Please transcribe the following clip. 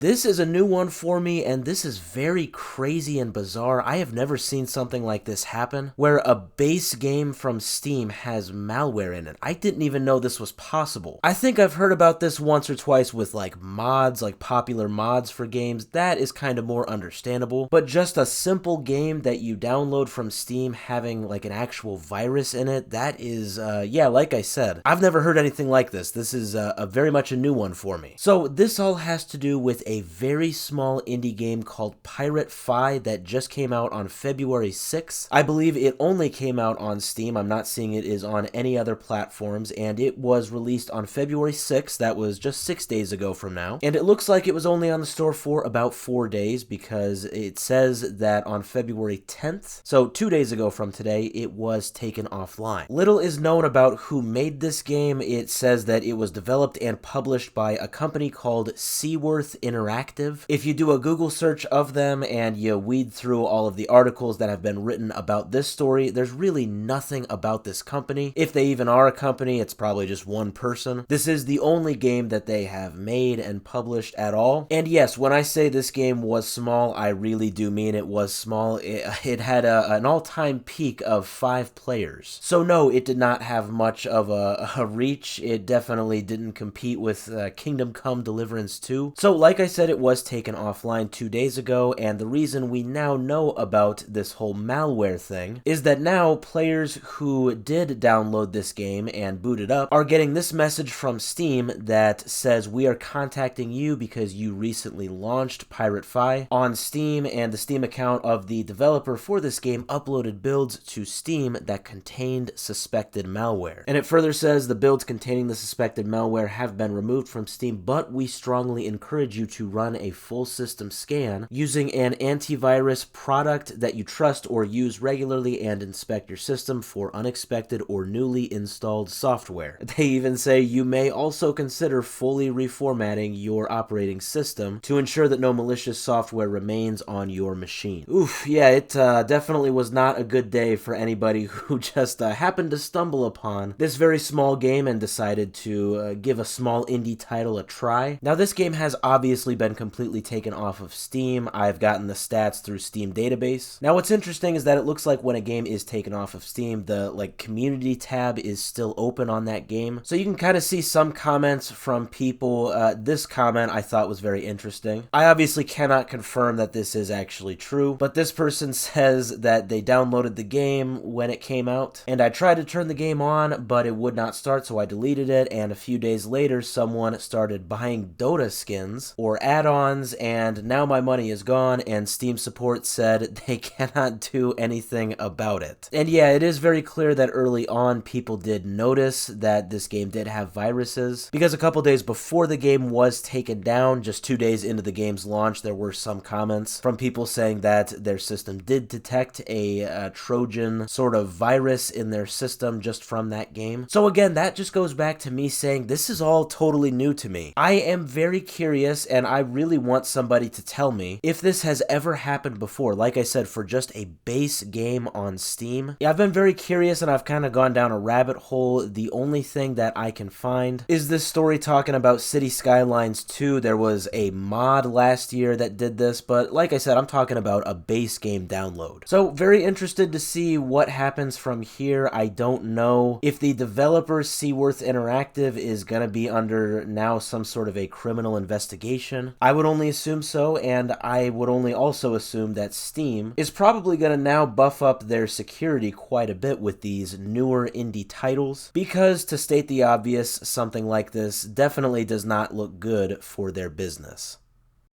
This is a new one for me, and this is very crazy and bizarre. I have never seen something like this happen, where a base game from Steam has malware in it. I didn't even know this was possible. I think I've heard about this once or twice with like mods, like popular mods for games. That is kind of more understandable, but just a simple game that you download from Steam having like an actual virus in it, that is, yeah, like I said, I've never heard anything like this. This is a very much a new one for me. So this all has to do with a very small indie game called PirateFi that just came out on February 6th. I believe it only came out on Steam. I'm not seeing it is on any other platforms, and it was released on February 6th. That was just 6 days ago from now. And it looks like it was only on the store for about 4 days because it says that on February 10th, so 2 days ago from today, it was taken offline. Little is known about who made this game. It says that it was developed and published by a company called Seaworth Interactive. If you do a Google search of them and you weed through all of the articles that have been written about this story, there's really nothing about this company. If they even are a company, it's probably just one person. This is the only game that they have made and published at all. And yes, when I say this game was small, I really do mean it was small. It had an all-time peak of 5 players. So no, it did not have much of a reach. It definitely didn't compete with Kingdom Come Deliverance 2. So like I said, it was taken offline 2 days ago, and the reason we now know about this whole malware thing is that now players who did download this game and boot it up are getting this message from Steam that says, we are contacting you because you recently launched PirateFi on Steam, and the Steam account of the developer for this game uploaded builds to Steam that contained suspected malware. And it further says the builds containing the suspected malware have been removed from Steam, but we strongly encourage you to run a full system scan using an antivirus product that you trust or use regularly and inspect your system for unexpected or newly installed software. They even say you may also consider fully reformatting your operating system to ensure that no malicious software remains on your machine. Oof, yeah, it definitely was not a good day for anybody who just happened to stumble upon this very small game and decided to give a small indie title a try. Now, this game has obviously been completely taken off of Steam. I've gotten the stats through Steam database. Now, what's interesting is that it looks like when a game is taken off of Steam, the community tab is still open on that game. So you can kind of see some comments from people. This comment I thought was very interesting. I obviously cannot confirm that this is actually true, but this person says that they downloaded the game when it came out, and I tried to turn the game on, but it would not start, so I deleted it, and a few days later, someone started buying Dota skins or add-ons, and now my money is gone, and Steam support said they cannot do anything about it. And yeah, it is very clear that early on, people did notice that this game did have viruses, because a couple days before the game was taken down, just 2 days into the game's launch, there were some comments from people saying that their system did detect a Trojan sort of virus in their system just from that game. So again, that just goes back to me saying this is all totally new to me. I am very curious, and I really want somebody to tell me if this has ever happened before. Like I said, for just a base game on Steam. Yeah, I've been very curious, and I've kind of gone down a rabbit hole. The only thing that I can find is this story talking about City Skylines 2. There was a mod last year that did this, but like I said, I'm talking about a base game download. So very interested to see what happens from here. I don't know if the developer Seaworth Interactive is going to be under now some sort of a criminal investigation. I would only assume so, and I would only also assume that Steam is probably going to now buff up their security quite a bit with these newer indie titles, because to state the obvious, something like this definitely does not look good for their business.